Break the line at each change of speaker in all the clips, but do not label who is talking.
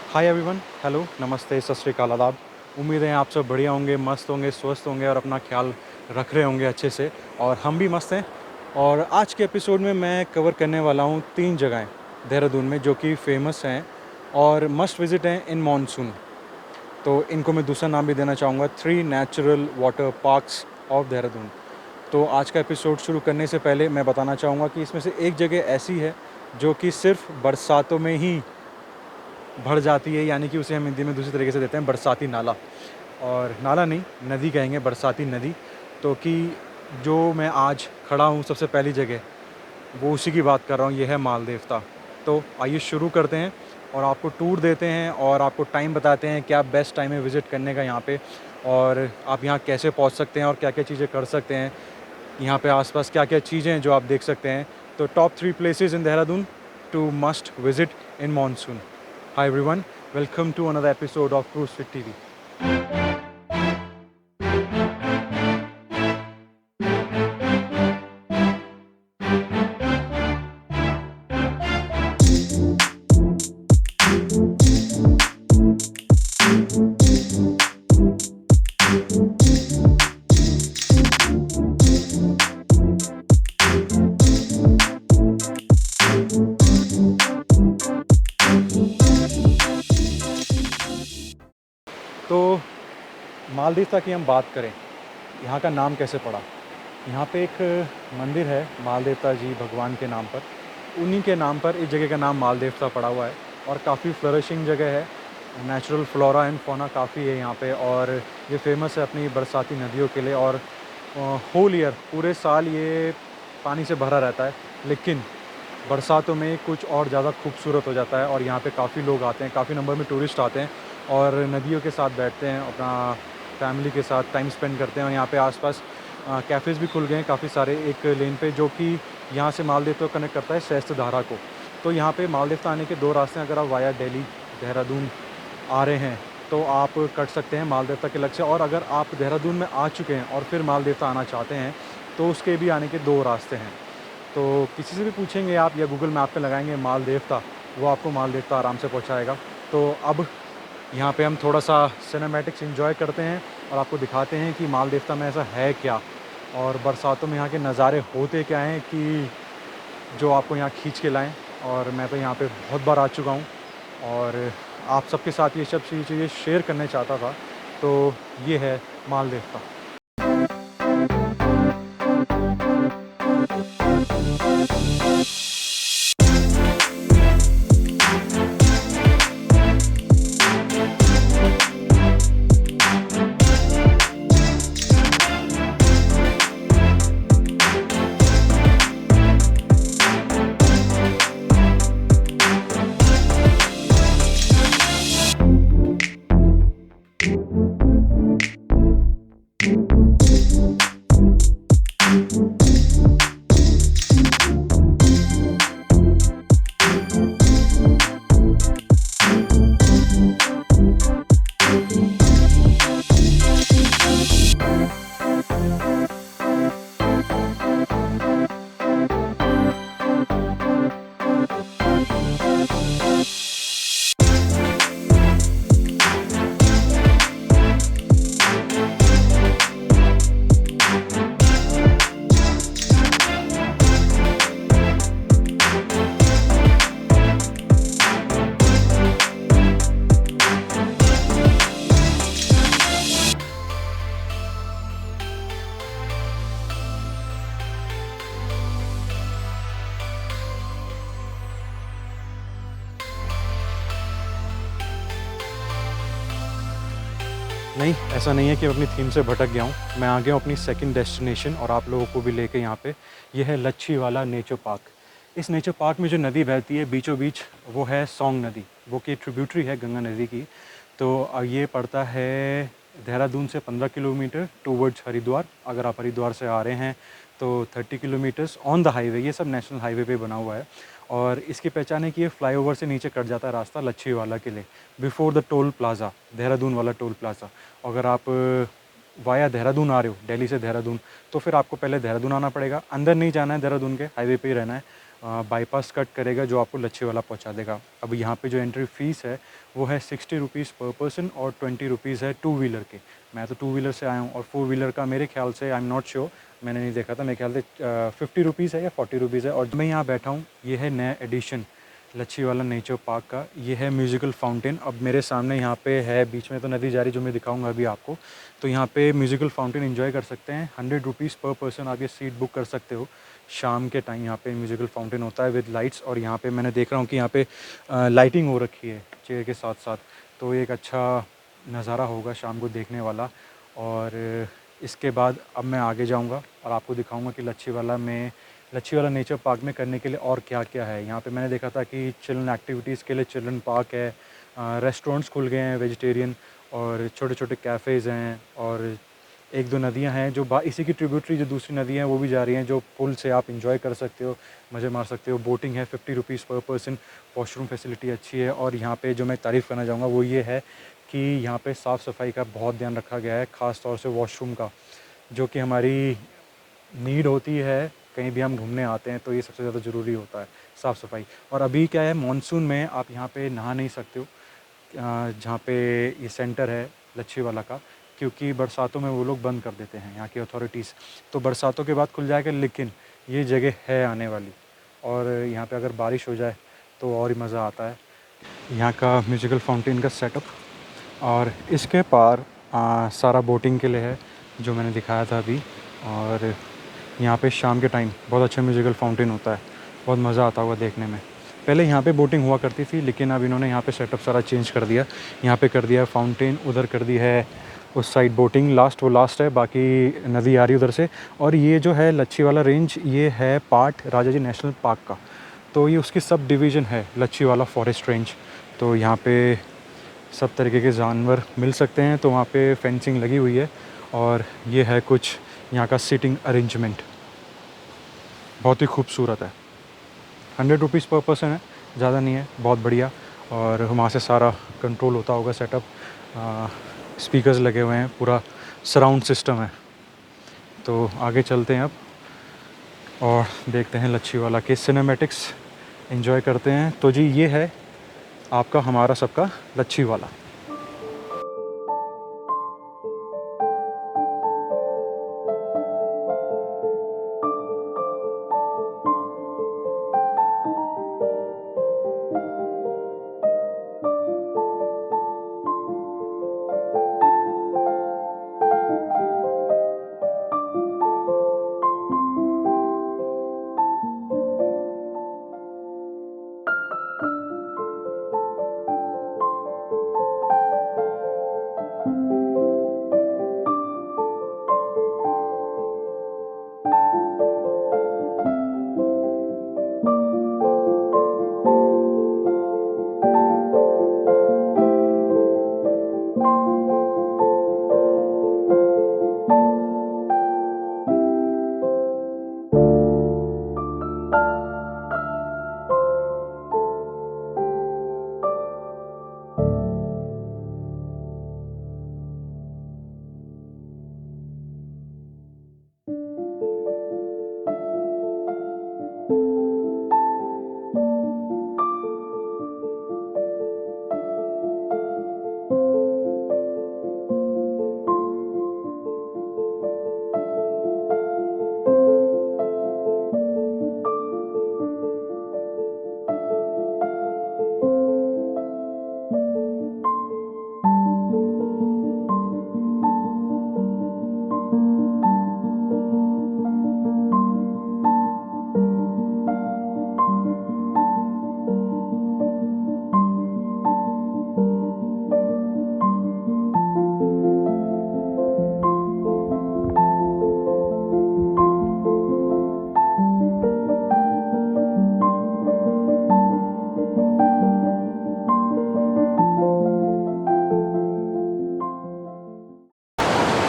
Hi everyone, hello, नमस्ते, सत श्री अकाल, आदाब। उम्मीद है आप सब बढ़िया होंगे, मस्त होंगे, स्वस्थ होंगे और अपना ख्याल रख रहे होंगे अच्छे से। और हम भी मस्त हैं। और आज के एपिसोड में मैं कवर करने वाला हूँ 3 जगहें देहरादून में जो कि फ़ेमस हैं और मस्ट विज़िट हैं इन मानसून। तो इनको मैं दूसरा नाम भी देना चाहूँगा, 3 natural water parks of Dehradun. तो आज का एपिसोड शुरू करने से पहले मैं बताना चाहूँगा कि इसमें से एक जगह ऐसी है जो कि सिर्फ बरसातों में ही भर जाती है, यानी कि उसे हम हिंदी में दूसरी तरीके से देते हैं बरसाती नाला। और नाला नहीं, नदी कहेंगे, बरसाती नदी। तो कि जो मैं आज खड़ा हूँ सबसे पहली जगह, वो उसी की बात कर रहा हूँ, ये है माल देवता। तो आइए शुरू करते हैं और आपको टूर देते हैं और आपको टाइम बताते हैं क्या बेस्ट टाइम है विज़िट करने का यहाँ पे, और आप यहाँ कैसे पहुँच सकते हैं और क्या क्या चीज़ें कर सकते हैं। यहाँ पे आसपास क्या क्या चीज़ें हैं जो आप देख सकते हैं। तो top 3 places in Dehradun to must visit in monsoon. Hi everyone, welcome to another episode of Cruise Fit TV. तो मालदीव की हम बात करें, यहाँ का नाम कैसे पड़ा। यहाँ पे एक मंदिर है माल देवता जी भगवान के नाम पर, उन्हीं के नाम पर इस जगह का नाम माल देवता पड़ा हुआ है। और काफ़ी फ्लरिशिंग जगह है, नेचुरल फ्लोरा एंड फौना काफ़ी है यहाँ पे। और ये फेमस है अपनी बरसाती नदियों के लिए। और होल ईयर, पूरे साल ये पानी से भरा रहता है, लेकिन बरसातों में कुछ और ज़्यादा खूबसूरत हो जाता है। और यहाँ पे काफ़ी लोग आते हैं, काफ़ी नंबर में टूरिस्ट आते हैं और नदियों के साथ बैठते हैं, अपना फैमिली के साथ टाइम स्पेंड करते हैं। और यहाँ पे आसपास कैफ़ेज़ भी खुल गए हैं काफ़ी सारे एक लेन पे, जो कि यहाँ से मालदेव को कनेक्ट करता है सहस्त्र धारा को। तो यहाँ पे मालदेव आने के 2 रास्ते हैं। अगर आप वाया दिल्ली देहरादून आ रहे हैं तो आप कट सकते हैं मालदेवता के लग से। और अगर आप देहरादून में आ चुके हैं और फिर मालदेवता आना चाहते हैं तो उसके भी आने के 2 रास्ते हैं। तो किसी से भी पूछेंगे आप या गूगल मैप पे लगाएंगे माल देवता, वो आपको माल देवता आराम से पहुंचाएगा। तो अब यहाँ पे हम थोड़ा सा सिनेमैटिक्स एंजॉय करते हैं और आपको दिखाते हैं कि माल देवता में ऐसा है क्या और बरसातों में यहाँ के नज़ारे होते क्या हैं कि जो आपको यहाँ खींच के लाएँ। और मैं तो यहाँ पे बहुत बार आ चुका हूँ और आप सबके साथ ये सब चीज़ें शेयर करना चाहता था। तो ये है माल देवता। नहीं, ऐसा नहीं है कि मैं अपनी थीम से भटक गया हूँ। मैं आ गया हूँ अपनी सेकंड डेस्टिनेशन और आप लोगों को भी लेके यहाँ पे। ये है लच्छी वाला नेचर पार्क। इस नेचर पार्क में जो नदी बहती है बीचों बीच, वो है सौंग नदी, वो कि ट्रिब्यूटरी है गंगा नदी की। तो ये पड़ता है देहरादून से 15 किलोमीटर टूवर्ड्स हरिद्वार। अगर आप हरिद्वार से आ रहे हैं तो 30 किलोमीटर्स ऑन द हाईवे, ये सब नेशनल हाईवे पे बना हुआ है। और इसकी पहचान है कि ये फ्लाईओवर से नीचे कट जाता है रास्ता लच्छी वाला के लिए, before the toll plaza, Dehradun वाला टोल प्लाज़ा। अगर आप वाया देहरादून आ रहे हो, दिल्ली से देहरादून, तो फिर आपको पहले देहरादून आना पड़ेगा। अंदर नहीं जाना है देहरादून के, हाईवे पे ही रहना है। बाईपास कट करेगा जो आपको लच्छी वाला पहुंचा देगा। अब यहाँ पे जो एंट्री फ़ीस है वो है 60 रुपीज़ पर पर्सन और 20 रुपीज़ है टू व्हीलर के। मैं तो टू व्हीलर से आया हूँ और फोर व्हीलर का मेरे ख्याल से, आई एम नॉट श्योर, मैंने नहीं देखा था, मेरे ख्याल से 50 रुपीज़ है या 40 रुपीज़ है। और मैं यहाँ बैठा हूँ, ये है नया एडिशन लच्छी वाला नेचर पार्क का। ये है म्यूज़िकल फाउंटेन। अब मेरे सामने यहाँ पे है, बीच में तो नदी जा रही जो मैं दिखाऊंगा अभी आपको। तो यहाँ पे म्यूज़िकल फाउंटेन एंजॉय कर सकते हैं। 100 रुपीज़ पर पर्सन आप ये सीट बुक कर सकते हो। शाम के टाइम यहाँ पे म्यूज़िकल फाउंटेन होता है विद लाइट्स। और यहाँ पे मैंने देख रहा हूँ कि यहाँ पे लाइटिंग हो रखी है चेयर के साथ साथ, तो एक अच्छा नज़ारा होगा शाम को देखने वाला। और इसके बाद अब मैं आगे जाऊँगा और आपको दिखाऊँगा कि लच्छी वाला नेचर पार्क में करने के लिए और क्या क्या है। यहाँ पे मैंने देखा था कि चिल्ड्रन एक्टिविटीज़ के लिए चिल्ड्रन पार्क है, रेस्टोरेंट्स खुल गए हैं वेजिटेरियन, और छोटे छोटे कैफ़ेज़ हैं, और एक दो नदियाँ हैं जो इसी की ट्रिब्यूटरी जो दूसरी नदियाँ हैं वो भी जा रही हैं, जो पुल से आप इंजॉय कर सकते हो, मज़े मार सकते हो। बोटिंग है 50 रुपीज़ पर पर्सन। वॉशरूम फैसिलिटी अच्छी है। और यहाँ पे जो मैं तारीफ़ करना चाहूँगा वो ये है कि यहाँ पे साफ़ सफाई का बहुत ध्यान रखा गया है, ख़ास तौर से वॉशरूम का, जो कि हमारी नीड होती है। कहीं भी हम घूमने आते हैं तो ये सबसे ज़्यादा ज़रूरी होता है, साफ़ सफाई। और अभी क्या है, मानसून में आप यहाँ पे नहा नहीं सकते हो जहाँ पे ये सेंटर है लच्छी वाला का, क्योंकि बरसातों में वो लोग बंद कर देते हैं यहाँ की अथॉरिटीज़। तो बरसातों के बाद खुल जाएगा, लेकिन ये जगह है आने वाली, और यहाँ पे अगर बारिश हो जाए तो और ही मज़ा आता है। यहाँ का म्यूज़िकल फाउंटेन का सेटअप, और इसके पार सारा बोटिंग के लिए है जो मैंने दिखाया था अभी। और यहाँ पे शाम के टाइम बहुत अच्छा म्यूज़िकल फाउंटेन होता है, बहुत मज़ा आता होगा देखने में। पहले यहाँ पे बोटिंग हुआ करती थी, लेकिन अब इन्होंने यहाँ पे सेटअप सारा चेंज कर दिया। यहाँ पे कर दिया है फाउंटेन, उधर कर दी है उस साइड बोटिंग, वो लास्ट है, बाकी नदी आ रही है उधर से। और ये जो है लच्छी वाला रेंज, ये है पार्ट राजा जी नेशनल पार्क का, तो ये उसकी सब डिवीज़न है लच्छी वाला फॉरेस्ट रेंज। तो यहाँ पे सब तरीके के जानवर मिल सकते हैं, तो वहाँ पे फेंसिंग लगी हुई है। और ये है कुछ यहाँ का सीटिंग अरेंजमेंट, बहुत ही खूबसूरत है। 100 रुपीज़ पर पर्सन है, ज़्यादा नहीं है, बहुत बढ़िया। और वहाँ से सारा कंट्रोल होता होगा सेटअप, स्पीकर्स लगे हुए हैं, पूरा सराउंड सिस्टम है। तो आगे चलते हैं अब और देखते हैं लच्छी वाला के सिनेमैटिक्स एंजॉय करते हैं। तो जी ये है आपका हमारा सबका लच्छी वाला।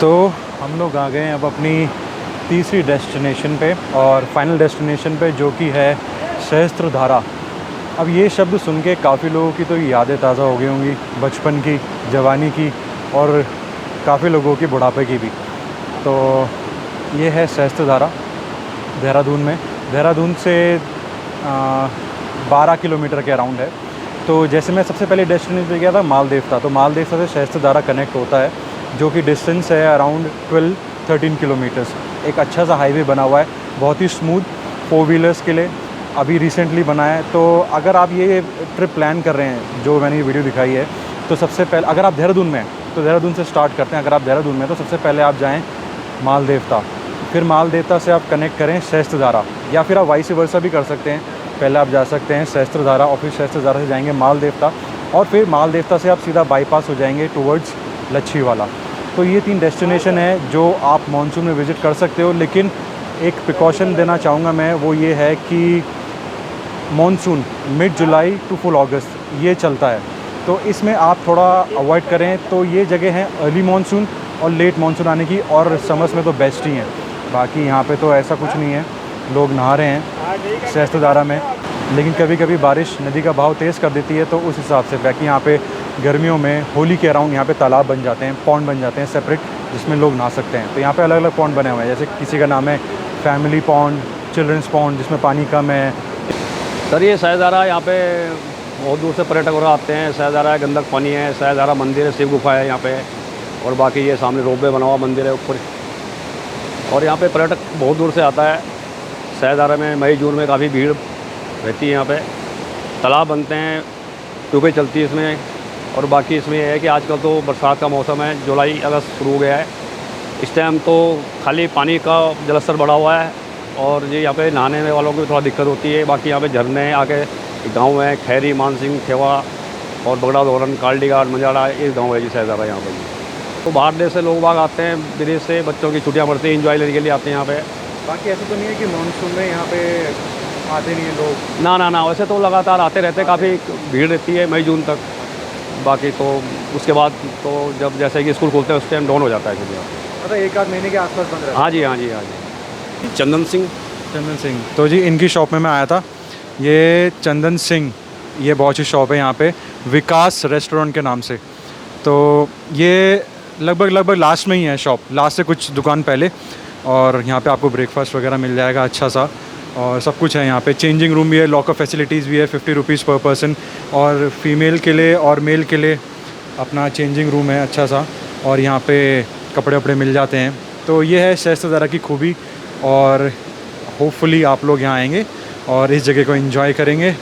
तो हम लोग आ गए हैं अब अपनी तीसरी डेस्टिनेशन पे और फाइनल डेस्टिनेशन पे, जो कि है सहस्त्रधारा। अब ये शब्द सुन के काफ़ी लोगों की तो यादें ताज़ा हो गई होंगी, बचपन की, जवानी की, और काफ़ी लोगों की बुढ़ापे की भी। तो ये है सहस्त्रधारा देहरादून में। देहरादून से 12 किलोमीटर के अराउंड है। तो जैसे मैं सबसे पहले डेस्टिनेशन पे गया था मालदेव था, तो मालदेव से शायस्ता कनेक्ट होता है, जो कि डिस्टेंस है अराउंड 12-13 किलोमीटर्स। एक अच्छा सा हाईवे बना हुआ है, बहुत ही स्मूथ 4 व्हीलर्स के लिए, अभी रिसेंटली बना है। तो अगर आप ये ट्रिप प्लान कर रहे हैं जो मैंने ये वीडियो दिखाई है, तो सबसे पहले अगर आप देहरादून में हैं तो देहरादून से स्टार्ट करते हैं। अगर आप देहरादून में हैं तो सबसे पहले आप जाएँ मालदेवता, फिर मालदेवता से आप कनेक्ट करें शायस्ता, या फिर आप वाइस वर्सा भी कर सकते हैं। पहले आप जा सकते हैं शायस्ता और फिर शायस्ता से जाएंगे मालदेवता, और फिर मालदेवता से आप सीधा बाईपास हो जाएंगे टुवर्ड्स लच्छीवाला। तो ये 3 डेस्टिनेशन है जो आप मानसून में विज़िट कर सकते हो। लेकिन एक प्रिकॉशन देना चाहूँगा मैं, वो ये है कि monsoon mid July to full August ये चलता है, तो इसमें आप थोड़ा अवॉइड करें। तो ये जगह है अर्ली मानसून और लेट मानसून आने की, और समर्स में तो बेस्ट ही हैं। बाकी यहाँ पे तो ऐसा कुछ नहीं है, लोग नहा रहे हैं शायस्ता में, लेकिन कभी कभी बारिश नदी का बहाव तेज़ कर देती है, तो उस हिसाब से बाकी यहाँ पे गर्मियों में होली के अराउंड यहाँ पे तालाब बन जाते हैं, पॉन्ड बन जाते हैं सेपरेट, जिसमें लोग नहा सकते हैं। तो यहाँ पे अलग अलग पॉन्ड बने हुए हैं, जैसे किसी का नाम है फैमिली पॉन्ड, चिल्ड्रंस पॉन्ड जिसमें पानी कम है।
सर ये शायस्ता यहाँ पे बहुत दूर से पर्यटक वगैरह आते हैं। शायस्ता गंदक पानी है, शायस्ता मंदिर है, शिव गुफा है यहाँ पे, और बाकी ये सामने रोपवे बना हुआ मंदिर है ऊपर, और यहाँ पे पर्यटक बहुत दूर से आता है। शायस्ता में मई जून में काफ़ी भीड़ रहती है यहाँ पे। तालाब बनते हैं, ट्यूबें चलती है इसमें, और बाकी इसमें यह है कि आजकल तो बरसात का मौसम है, जुलाई अगस्त शुरू हो गया है। इस टाइम तो खाली पानी का जलस्तर बढ़ा हुआ है, और ये यहाँ पे नहाने में वालों को थोड़ा दिक्कत होती है। बाकी यहाँ पे झरने आके गांव हैं, खैरी, मानसिंह, खेवा और बगड़ा धोरन, कालडीघाट, मंजाड़ा, ये गाँव है जी शायस्ता यहाँ पर। तो बाहर देश से लोग बाग आते हैं, विदेश से बच्चों की छुट्टियाँ पड़ती हैं, इंजॉय लेने के लिए आते हैं यहाँ पे।
बाकी ऐसा तो नहीं है कि मानसून में यहाँ पे आते नहीं हैं लोग?
ना, वैसे तो लगातार आते रहते हैं, काफ़ी भीड़ रहती है मई जून तक। बाकी तो उसके बाद तो जब जैसे कि स्कूल खुलते हैं उस टाइम डाउन हो जाता है फिर यहाँ।
मतलब 1 आध महीने के आसपास बंद रहता है?
हाँ जी। चंदन सिंह।
तो जी इनकी शॉप में मैं आया था, ये चंदन सिंह, ये बहुत अच्छी शॉप है यहाँ पे, विकास रेस्टोरेंट के नाम से। तो ये लगभग लास्ट में ही है शॉप, लास्ट से कुछ दुकान पहले, और यहाँ पे आपको ब्रेकफास्ट वगैरह मिल जाएगा अच्छा सा, और सब कुछ है यहाँ पे। चेंजिंग रूम भी है, लॉकर फैसिलिटीज़ भी है, 50 रुपीज़ पर पर्सन, और फीमेल के लिए और मेल के लिए अपना चेंजिंग रूम है अच्छा सा, और यहाँ पे कपड़े वपड़े मिल जाते हैं। तो ये है शायस्ता की खूबी, और होपफुली आप लोग यहाँ आएंगे और इस जगह को एंजॉय करेंगे।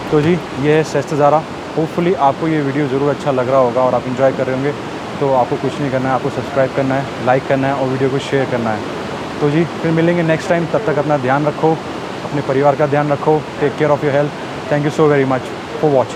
तो जी ये है शायस्ता। होपफुली आपको ये वीडियो ज़रूर अच्छा लग रहा होगा और आप इन्जॉय कर रहे होंगे। तो आपको कुछ नहीं करना है, आपको सब्सक्राइब करना है, लाइक करना है और वीडियो को शेयर करना है। तो जी फिर मिलेंगे नेक्स्ट टाइम, तब तक अपना ध्यान रखो, अपने परिवार का ध्यान रखो, take care of your health. Thank you so very much for watching.